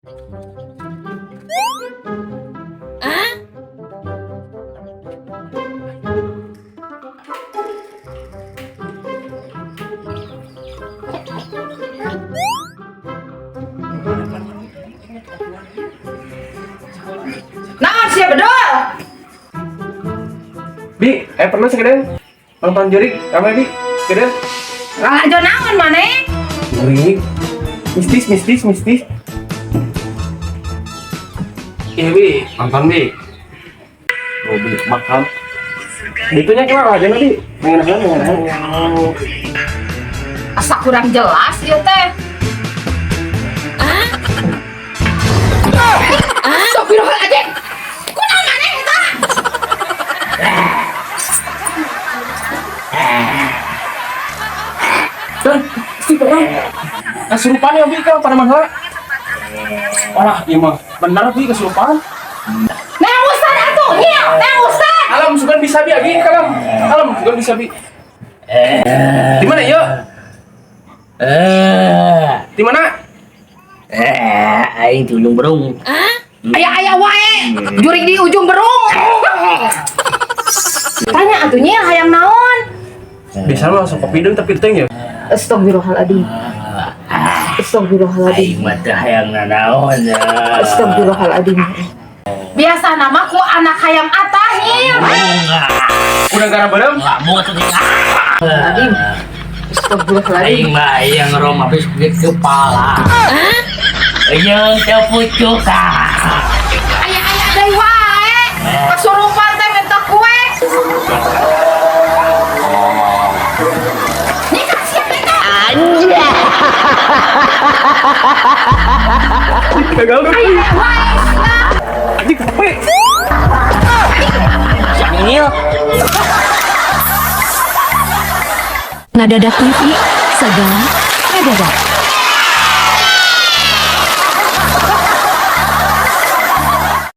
Nah, siap bedol. Bi, pernah sekedar nonton jurik, ramai Bi, sekedar. Lah aja naon maneh? Jurik, mistis. Iya Bi, nonton Bi. Oh Bi, makan. Itunya kenapa aja Bi? Mengenai. Asa kurang jelas ieu teh. Astagfirullahaladzim. Kunaon maneh eta? Dan, istiqomah. Kesurupan ya Bi, kan pada mana? Wah, iya mah. Benar Bi kesurupan. Neng Ustad atuh, hieu, Neng Ustad. Alam sugan bisa Bi, agi kalam. Alam sugan bisa Bi. Di mana yuk? Di mana? Aing di ujung berung. Aya wae. Jurik di ujung berung. Tanya atunya hayang naon? Bisa langsung kopi dan tapi teng ya. Astagfirullahaladzim. Astagfirullahaladzim. Aing mah teh hayang nanaon ya. Astagfirullahaladzim. Biasa nama ku anak hayam atahil. Udah gara bareng? Kamu tuh Astagfirullahaladzim. Astagfirullahaladzim. Aing mah yang rom habis ke kepala. Yang kepucuk. Aya deui wae. Kesurupan teh minta kue. Nikah siap nikah. Gagal dong. Aya wae. Adik capek. Yang ini loh. Ngadadak TV, segala ngadadak.